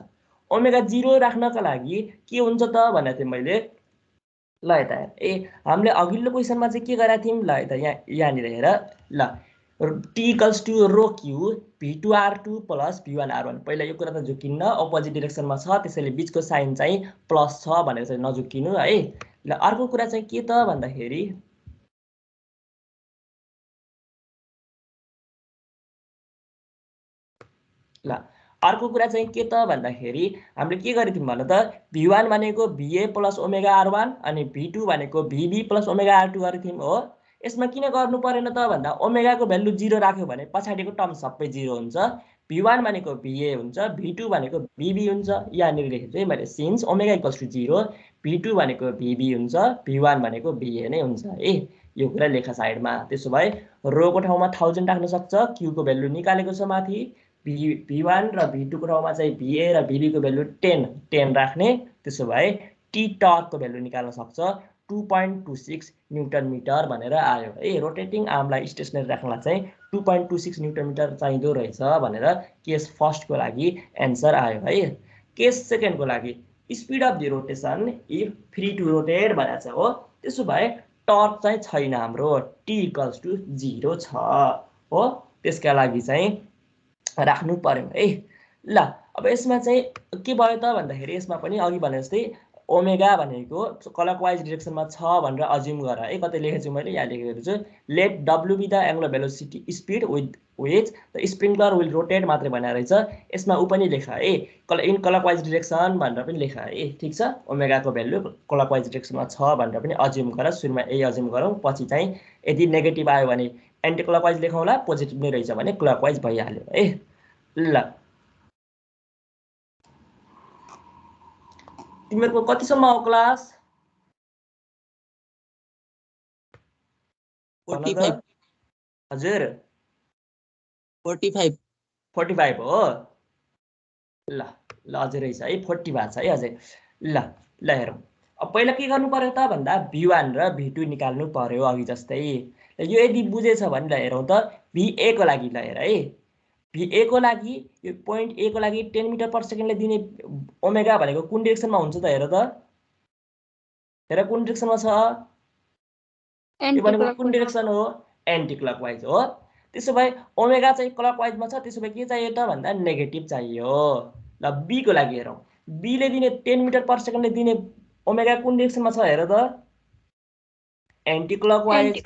ओमेगा 0 राख्नका लागि के हुन्छ त भनेको थिएँ मैले ल यता हामीले अघिल्लो क्वेसनमा चाहिँ के गरेका थियौँ ल यता यहाँनिर हेर ल T equals to rho Q V2R2 plus V1R1 पहिला यो कुरा त झुकिन्न अपोजिट डिरेक्सनमा छ त्यसैले बीचको साइन चाहिँ प्लस छ भनेर चाहिँ नझुकिनु है ल अर्को कुरा चाहिँ के त भन्दाखेरि ल अर्को कुरा चाहिँ के त भन्दाखेरि हामीले के गरेको थियौँ भन त V1 भनेको VA प्लस ओमेगा R1 अनि V2 भनेको VB प्लस ओमेगा R2 गरेको थियौँ हो यसमा किन गर्नु परेन त भन्दा ओमेगाको भ्यालु 0 राख्यो भने पछाडिको टर्म सबै 0 हुन्छ V1 भनेको VA हुन्छ V2 भनेको VB हुन्छ यहाँनिर लेखेको छु मैले since omega equals to 0 V2 भनेको VB हुन्छ V1 भनेको VA नै हुन्छ है यो कुरा लेखा साइडमा त्यसो भए रोको ठाउँमा 1000 राख्न सक्छ Q को भ्यालु निकालेको छ माथि V1 र V2 को ठाउँमा चाहिँ VA र VB को भ्यालु 10 राख्ने त्यसो भए T टर्कको भ्यालु निकाल्न सक्छ 2.26 न्युटन मिटर भनेर आयो है रोटेटिङ आर्मलाई स्टेसनरी राख्नलाई चाहिँ 2.26 न्युटन मिटर चाहिँदो रहेछ भनेर केस फर्स्टको लागि एन्सर आयो है केस सेकेन्डको लागि speed of the rotation if free to rotate भनेको छ हो त्यसो भए टर्क चाहिँ छैन हाम्रो T इक्वल्स टु 0 छ हो त्यसका लागि चाहिँ राख्नु पर्यो है ल अब यसमा चाहिँ के भयो त भन्दाखेरि यसमा पनि अघि भने जस्तै ओमेगा भनेको क्लकवाइज डिरेक्सनमा छ भनेर अज्युम गर है कतै लेखेको छु मैले यहाँ लेखेको छु let W be the angular velocity speed with the sprinkler will rotate मात्रै भनेर रहेछ यसमा ऊ पनि लेख है इन क्लकवाइज डिरेक्सन भनेर पनि लेख है ठिक छ ओमेगाको भ्यालु क्लकवाइज डिरेक्सनमा छ भनेर पनि अज्युम गर सुरुमा यही अज्युम गरौँ पछि चाहिँ यदि नेगेटिभ आयो भने एन्टी क्लकवाइज लेखौँला, पोजिटिभ नै रहेछ भने क्लकवाइज भइहाल्यो है। ल तिमीहरूको कतिसम्म हो क्लास? 45 हजुर 45 45 हो। ल ल अझै रहेछ है, 40 भएको छ है अझै। ल ल हेरौँ, अब पहिला के गर्नु पर्यो त भन्दा V1 र V2 निकाल्नु पर्यो अघि जस्तै। यो यदि बुझेछ भने ल हेरौँ त VA को लागि ल हेर है, VA को लागि यो पोइन्ट A को लागि 10 मिटर पर सेकेन्डले दिने ओमेगा भनेको कुन डिरेक्सनमा हुन्छ त हेर त, हेर कुन डिरेक्सनमा छ, यो भनेको कुन डिरेक्सन हो, एन्टी क्लकवाइज हो। त्यसो भए ओमेगा चाहिँ क्लकवाइजमा छ, त्यसो भए के चाहियो त भन्दा नेगेटिभ चाहियो। ल बी को लागि हेरौँ, बी ले दिने 10 मिटर पर सेकेन्डले दिने ओमेगा कुन डिरेक्सनमा छ हेर त, एन्टी क्लकवाइज।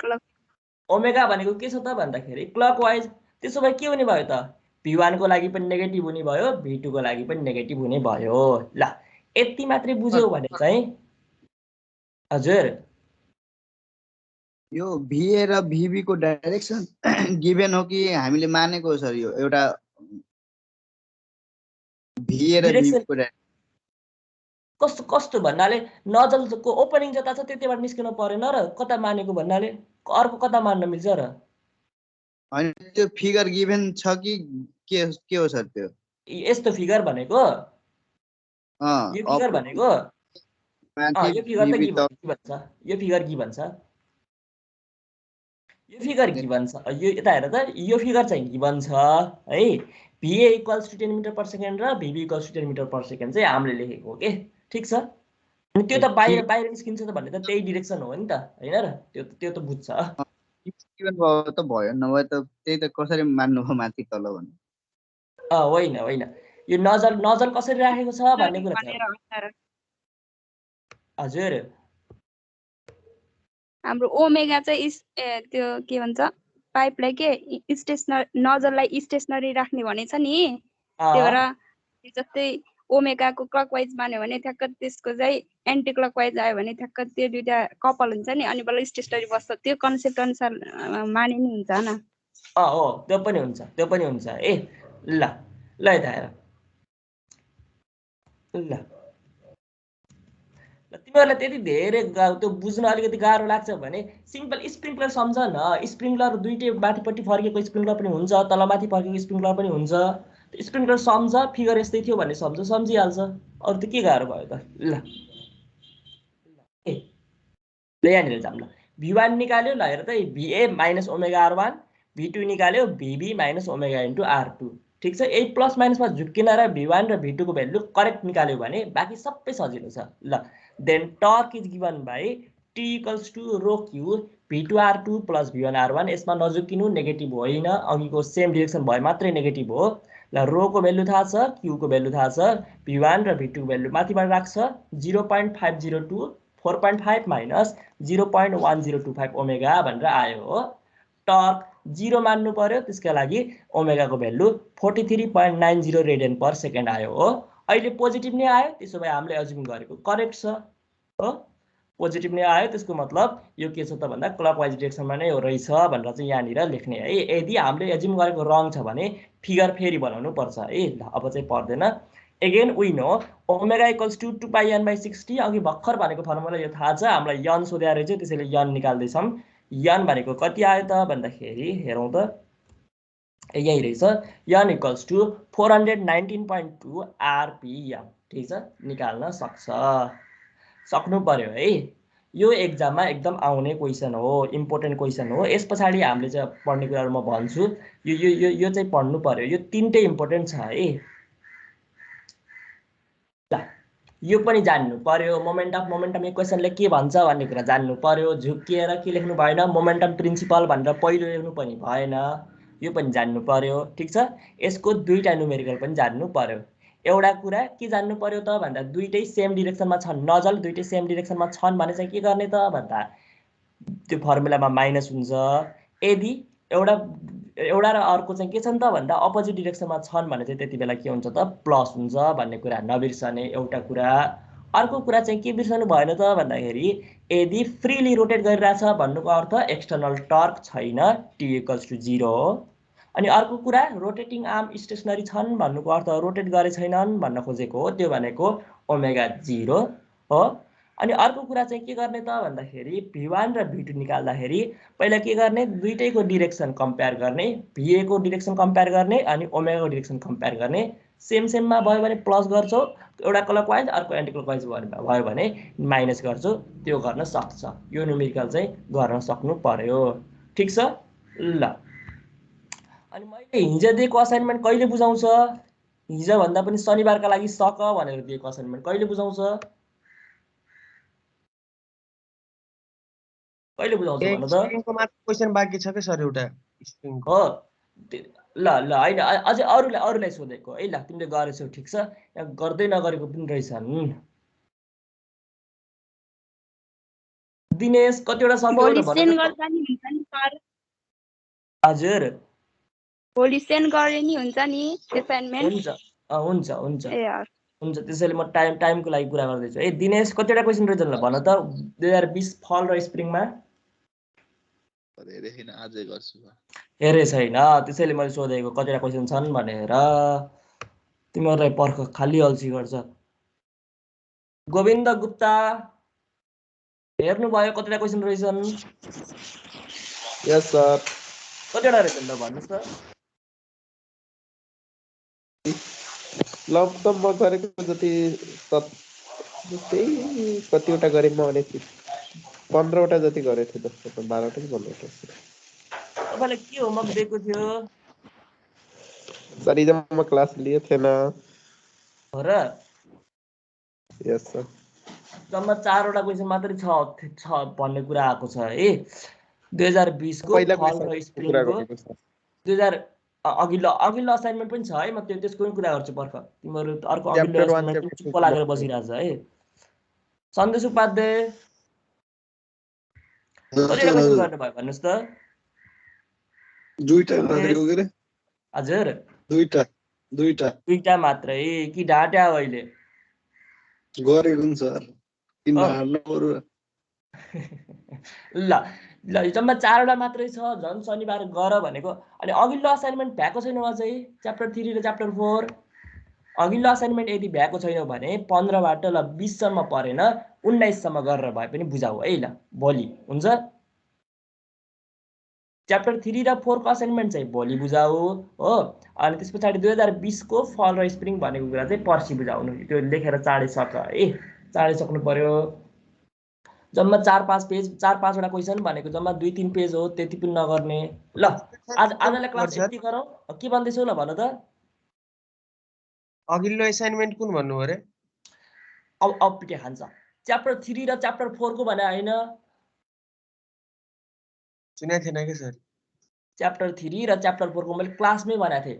ओमेगा भनेको के छ त भन्दाखेरि क्लकवाइज। त्यसो भए के हुने भयो त, V1 को लागि पनि नेगेटिभ हुने भयो, V2 को लागि पनि नेगेटिभ हुने भयो। ल यति मात्रै बुझ्यौ भने चाहिँ हजुर यो VA र VB को डाइरेक्सन गिभन हो कि हामीले मानेको सर? यो एउटा VA र VB को डाइरेक्सन कस्तो कस्तो भन्नाले नजलको ओपनिङ जता छ त्यतिबाट निस्किनु परेन र कता मानेको भन्नाले अर्को कता मान्न मिल्छ र? हैन, त्यो फिगर गिभन छ कि के हो सर? त्यो यस्तो फिगर भनेको यो फिगर भनेको यो फिगर त के भन्छ, यो फिगर के भन्छ, यो फिगर गिभन छ। यो यता हेर त, यो फिगर चाहिँ गिभन छ है। VA equals to 10 metre per second र VB equals to 10 metre per second चाहिँ हामीले लेखेको हो के, ठिक छ। अनि त्यो त बाहिर बाहिर निस्किन्छ त भन्ने त त्यही डिरेक्सन हो नि त, हैन र? त्यो त बुझ्छ। गिभन भयो त भयो, नभए त त्यही त कसरी मान्नु हो माथि तल भन्नु। होइन होइन, यो नजल कसरी राखेको छ भन्ने कुरा छ। हजुर हाम्रो ओमेगा चाहिँ त्यो के भन्छ पाइपलाई के नजललाई स्टेसनरी राख्ने भनेछ नि, त्यही भएर जस्तै ओमेगाको क्लकवाइज मान्यो भने ठ्याक्क त्यसको चाहिँ एन्टी क्लकवाइज आयो भने ठ्याक्क त्यो दुईटा कपल हुन्छ नि, अनि बल्ल स्टेसनरी बस्छ। त्यो कन्सेप्ट अनुसार माने नि हुन्छ हैन? हो त्यो पनि हुन्छ, त्यो पनि हुन्छ ए। ल ल यता हेर, ल तिमीहरूलाई त्यति धेरै त्यो बुझ्न अलिकति गाह्रो लाग्छ भने सिम्पल स्प्रिङ्कलर सम्झ न। स्प्रिङ्कलर दुईटै माथिपट्टि फर्केको स्प्रिङ्कलर पनि हुन्छ, तल माथि फर्केको स्प्रिङ्कलर पनि हुन्छ। स्प्रिङ्कलर सम्झ, फिगर यस्तै थियो भन्ने सम्झिहाल्छ, अरू त के गाह्रो भयो त। ल यहाँनिर जाऊँ। ल V1 निकाल्यो, ल हेर त VA minus omega R1, V2 निकाल्यो VB minus omega into R2, ठिक छ। यही प्लस माइनसमा झुक्किन र V1 र V2 को भ्यालु करेक्ट निकाल्यो भने बाँकी सबै सजिलो छ। ल then torque is given by T equals to rho Q V2 R2 plus V1 R1। यसमा नझुक्किनु, नेगेटिभ होइन, अघिको सेम डिरेक्सन भए मात्रै नेगेटिभ हो। ल रोको भ्यालु थाहा छ, Q को भ्यालु थाहा छ, V1 र V2 को भ्यालु माथिबाट राख्छ, 0.502 4.5 माइनस 0.1025 ओमेगा भनेर आयो हो। टर्क 0 मान्नु पर्यो, त्यसका लागि ओमेगाको भ्यालु 43.90 रेडियन पर सेकेन्ड आयो हो। अहिले पोजिटिभ नै आयो, त्यसो भए हामीले एज्युम गरेको करेक्ट छ हो। पोजिटिभ नै आयो, त्यसको मतलब यो के छ त भन्दा क्लकवाइज डिरेक्सनमा नै हो रहेछ भनेर चाहिँ यहाँनिर लेख्ने है। यदि हामीले एज्युम गरेको रङ छ भने फिगर फेरि बनाउनु पर्छ है। ल अब चाहिँ पर्दैन। Again we know omega equals to 2 pi n by 60। अघि भर्खर भनेको फर्मुला यो थाहा छ हामीलाई, n सोधे रहेछ, त्यसैले n निकाल्दैछौँ। n भनेको कति आयो त भन्दाखेरि हेरौँ त, यही रहेछ, n इक्वल्स टु 419.2 RPM, ठिक छ, निकाल्न सक्नु पर्यो है। यो एक्जाममा एकदम आउने क्वेसन हो, इम्पोर्टेन्ट क्वेसन हो। यस पछाडि हामीले चाहिँ पढ्ने कुराहरू म भन्छु, यो चाहिँ पढ्नु पर्यो, यो तीनटै इम्पोर्टेन्ट छ है। ल यो पनि जान्नु पर्यो, मोमेन्टम इक्वेसनले के भन्छ भन्ने कुरा जान्नु पर्यो। झुक्किएर के लेख्नु भएन, मोमेन्टम प्रिन्सिपल भनेर पहिलो लेख्नु पनि भएन, यो पनि जान्नु पर्यो, ठिक छ। यसको दुईटा न्युमेरिकल पनि जान्नु पर्यो। एउटा कुरा के जान्नु पर्यो त भन्दा दुईटै सेम डिरेक्सनमा छन्, नजल दुईटै सेम डिरेक्सनमा छन् भने चाहिँ के गर्ने त भन्दा त्यो फर्मुलामा माइनस हुन्छ। यदि एउटा र अर्को चाहिँ के छन् त भन्दा अपोजिट डिरेक्सनमा छन् भने चाहिँ त्यति बेला के हुन्छ त प्लस हुन्छ भन्ने कुरा नबिर्सने एउटा कुरा अर्को कुरा चाहिँ के बिर्सनु भएन त भन्दाखेरि यदि फ्रीली रोटेट गरिरहेछ भन्नुको अर्थ एक्सटर्नल टर्क छैन, T = 0 हो। अनि अर्को कुरा रोटेटिङ आर्म स्टेसनरी छन् भन्नुको अर्थ रोटेट गरे छैनन् भन्न खोजेको हो, त्यो भनेको ओमेगा 0 हो। अनि अर्को कुरा चाहिँ के गर्ने त भन्दाखेरि V1 र V2 निकाल्दाखेरि पहिला के गर्ने, दुईटैको डिरेक्सन कम्पेयर गर्ने, VA को डिरेक्सन कम्पेयर गर्ने अनि ओमेगा को डिरेक्सन कम्पेयर गर्ने। सेम सेममा भयो भने प्लस गर्छौ, एउटा क्लकवाइज अर्को एन्टी क्लकवाइज भयो भने माइनस गर्छौ, त्यो गर्न सक्छ। यो न्युमेरिकल चाहिँ गर्न सक्नु पर्यो, ठीक छ ल। अनि मैले हिजो दिएको असाइनमेन्ट कहिले बुझाउँछ, हिजो भन्दा पनि शनिबारका लागि सक भनेर दिएको असाइनमेन्ट कहिले बुझाउँछ, कहिले बुझाउँछ भन्नु त? स्ट्रिङको मात्र क्वेशन बाँकी छ के सर एउटा स्ट्रिङको? हो ल ल हैन अझै अरूलाई सोधेको है। ल तिमीले गरेछौ ठिक छ, यहाँ गर्दै नगरेको पनि रहेछन्। दिनेश कतिवटा सक्यो भोलि त सेन्ड भन्नु त? गर्दा नि हुन्छ नि सर, हजुर भोलि सेन्ड गरे नि हुन्छ नि असाइनमेन्ट। हुन्छ हुन्छ हुन्छ ए हस्, हुन्छ, त्यसैले म टाइमको लागि कुरा गर्दैछु है। दिनेश कतिवटा क्वेसन रहेछ ल भन त 2020 फल र स्प्रिङमा? धेरै छैन, आजै गर्छु। हेरे छैन, त्यसैले मैले सोधेको कतिवटा क्वेसन छन् भनेर। तिमीहरूलाई पर्ख खाली अल्छी गर्छ। गोविन्द गुप्ता हेर्नुभयो कतिवटा क्वेसन रहेछन्? यस सर। कतिवटा रहेछन् त भन्नुहोस् त? लमसम म गरेको जति त्यही कतिवटा गरेँ म, भने 15वटा जति गरेको थिएँ जस्तो, 12वटा कि 15वटा। तपाईँलाई के होमवर्क दिएको थियो सर हिजो म क्लास लिए थिएन। हो र? यस सर। जम्मा 4वटा क्वेसन मात्रै छ भन्ने कुरा आएको छ है। 2020 को पहिला फल र स्प्रिङको 2000 अघिल्लो असाइनमेन्ट पनि छ है। म त्यसको पनि कुरा गर्छु पर्ख। तिमीहरू अर्को अघिल्लो असाइनमेन्ट चुप्प लागेर बसिरहेछ है। सन्देश उपाध्याय कतिवटा क्वेसन गर्नुभयो भन्नुहोस् त? दुईटा गरेको के रे? हजुर दुईटा मात्रै कि ढाट्या अहिले गरेको नि सर, किन हाल्नु पर्यो? ल ल जम्मा 4वटा मात्रै छ, झन् शनिबार गर भनेको। अनि अघिल्लो असाइनमेन्ट भ्याएको छैन अझै, च्याप्टर 3 र च्याप्टर 4 अघिल्लो असाइनमेन्ट यदि भ्याएको छैन भने 15बाट ल 20 सम्म परेन 19 सम्म गरेर भए पनि बुझाऊ है। ल भोलि हुन्छ। च्याप्टर 3 र 4 को असाइनमेन्ट चाहिँ भोलि बुझाऊ हो। अनि त्यस पछाडि 2020 को फल र स्प्रिङ भनेको कुरा चाहिँ पर्सि बुझाउनु। त्यो लेखेर चाँडै सक है, चाँडै सक्नु पर्यो। जम्मा 4-5 पेज, 4-5वटा क्वेसन भनेको जम्मा 2-3 पेज हो, त्यति पनि नगर्ने। ल आजलाई क्लास यति गरौँ। के भन्दैछौ ल भन त? अघिल्लो असाइनमेन्ट कुन भन्नु अरे? अब पिटे खान्छ। च्याप्टर 3 र च्याप्टर 4 को भने हैन, सुनेको थिएन के सर? च्याप्टर 3 र च्याप्टर 4 को मैले क्लासमै भनेको थिएँ।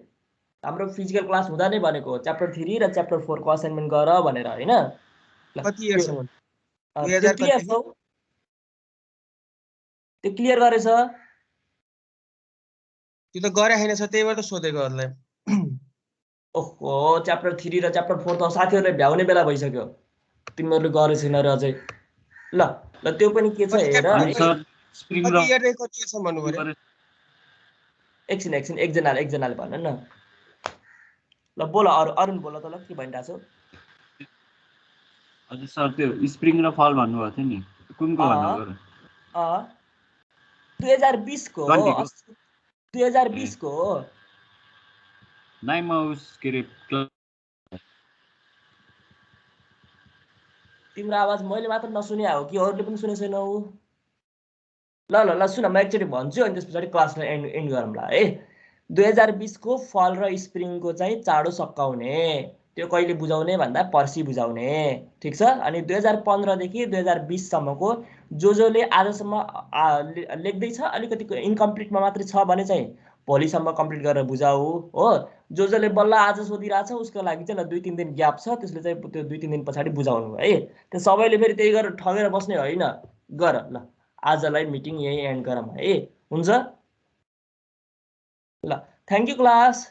हाम्रो फिजिकल क्लास हुँदा नै भनेको च्याप्टर 3 र च्याप्टर 4 को असाइनमेन्ट गर भनेर हैन। कति इयरसम्म? त्यो क्लियर छौ? त्यो क्लियर गरेछ? त्यो त गरे हैन सर, त्यही भएर त सोधेको हजुरलाई। ओहो च्याप्टर 3 र च्याप्टर 4 त साथीहरुले भ्याउने बेला भइसक्यो, तिमीहरुले गरे छैन र अझै। ल ल त्यो पनि के छ हेर है। सर स्प्रिङ र कति इयरदेखि कति इयरसम्म भन्नु पर्यो? एकछिन एकजनाले भन न। ल बोल अरुण बोल त, ल के भनिरहेको छौ? हजुर सर त्यो स्प्रिङ र फल भन्नुभएको थियो नि, कुनको भन्नुभयो? 2020 को 2020 को नाइ म उस के रे तिम्रो आवाज मैले मात्र नसुने हो कि अरूले पनि सुने छैनौ? ल ल ल सुन, म एकचोटि भन्छु अनि त्यसपछि क्लासलाई एन्ड गरौँला है। 2020 को फल र स्प्रिङको चाहिँ चाँडो सकाउने, त्यो कहिले बुझाउने भन्दा पर्सि बुझाउने, ठीक छ। अनि 2015 देखि 2020 सम्मको जसले आजसम्म लेख्दैछ, अलिकति इन्कम्प्लिटमा मात्रै छ भने चाहिँ भोलिसम्म कम्प्लिट गरेर बुझाऊ हो। जसले बल्ल आज सोधिरहेछ उसको लागि चाहिँ ल 2-3 दिन ग्याप छ, त्यसले चाहिँ त्यो 2-3 दिन पछाडि बुझाउनु है। त्यो सबैले फेरि त्यही गरेर ठगेर बस्ने होइन, गर। ल आजलाई मिटिङ यही एन्ड गरौँ है, हुन्छ? ल thank you class.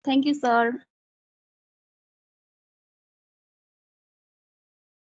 Thank you sir.